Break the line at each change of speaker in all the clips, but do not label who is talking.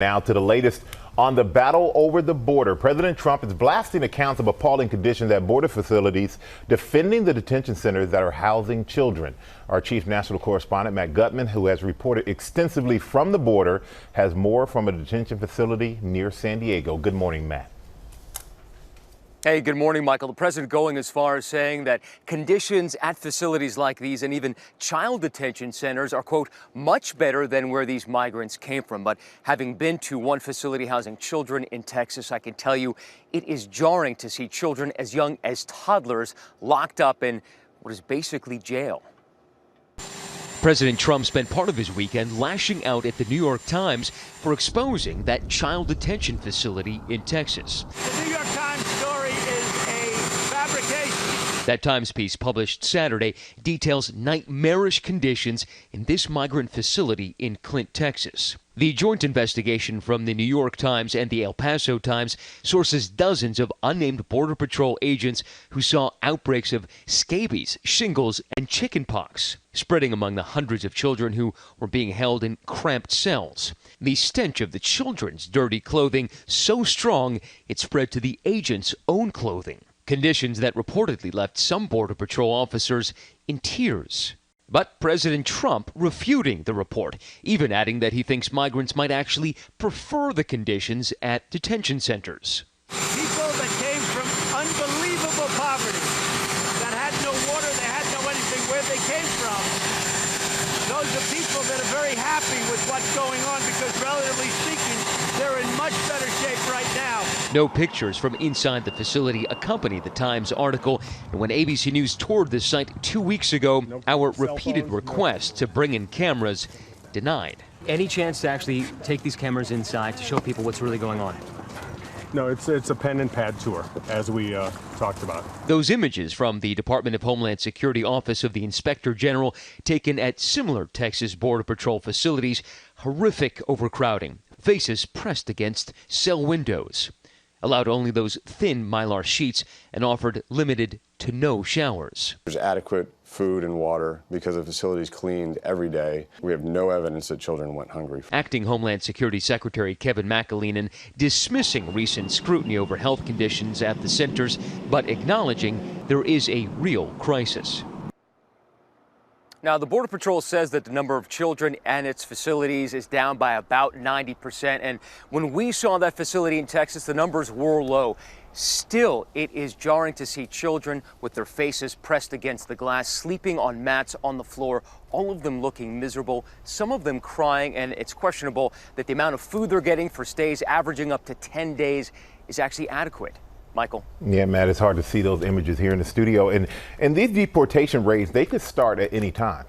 Now to the latest on the battle over the border. President Trump is blasting accounts of appalling conditions at border facilities, defending the detention centers that are housing children. Our chief national correspondent, Matt Gutman, who has reported extensively from the border, has more from a detention facility near San Diego. Good morning, Matt.
Hey, good morning, Michael. The president going as far as saying that conditions at facilities like these and even child detention centers are, quote, much better than where these migrants came from. But having been to one facility housing children in Texas, I can tell you it is jarring to see children as young as toddlers locked up in what is basically jail.
President Trump spent part of his weekend lashing out at the New York Times for exposing that child detention facility in Texas.
The New York Times story is a fabrication.
That Times piece published Saturday details nightmarish conditions in this migrant facility in Clint, Texas. The joint investigation from the New York Times and the El Paso Times sources dozens of unnamed Border Patrol agents who saw outbreaks of scabies, shingles, and chickenpox spreading among the hundreds of children who were being held in cramped cells. The stench of the children's dirty clothing so strong it spread to the agents' own clothing. Conditions that reportedly left some Border Patrol officers in tears. But President Trump refuting the report, even adding that he thinks migrants might actually prefer the conditions at detention centers.
People that came from unbelievable poverty, that had no water, they had no anything, where they came from. Those are people that are very happy with what's going on because, relatively speaking, they're in much better shape right now.
No pictures from inside the facility accompany the Times article. And when ABC News toured the site 2 weeks ago, our repeated request to bring in cameras denied.
Any chance to actually take these cameras inside to show people what's really going on?
No, it's a pen and pad tour, as we talked about.
Those images from the Department of Homeland Security Office of the Inspector General taken at similar Texas Border Patrol facilities, horrific overcrowding, faces pressed against cell windows, allowed only those thin mylar sheets, and offered limited to no showers.
There's adequate food and water because the facility is cleaned every day. We have no evidence that children went hungry.
Acting Homeland Security Secretary Kevin McAleenan dismissing recent scrutiny over health conditions at the centers, but acknowledging there is a real crisis.
Now, the Border Patrol says that the number of children and its facilities is down by about 90%. And when we saw that facility in Texas, the numbers were low. Still, it is jarring to see children with their faces pressed against the glass, sleeping on mats on the floor, all of them looking miserable, some of them crying, and it's questionable that the amount of food they're getting for stays averaging up to 10 days is actually adequate. Michael?
Yeah, Matt, it's hard to see those images here in the studio. And these deportation raids, they could start at any time.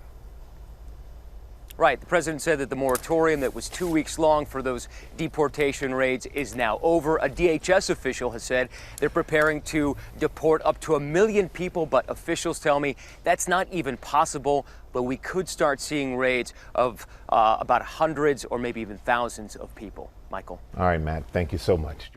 Right. The president said that the moratorium that was 2 weeks long for those deportation raids is now over. A DHS official has said they're preparing to deport up to 1 million people, but officials tell me that's not even possible. But we could start seeing raids of about hundreds or maybe even thousands of people. Michael?
All right, Matt, thank you so much.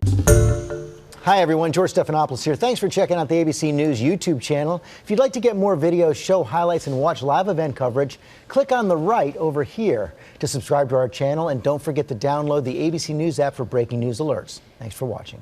Hi, everyone. George Stephanopoulos here. Thanks for checking out the ABC News YouTube channel. If you'd like to get more videos, show highlights, and watch live event coverage, click on the right over here to subscribe to our channel. And don't forget to download the ABC News app for breaking news alerts. Thanks for watching.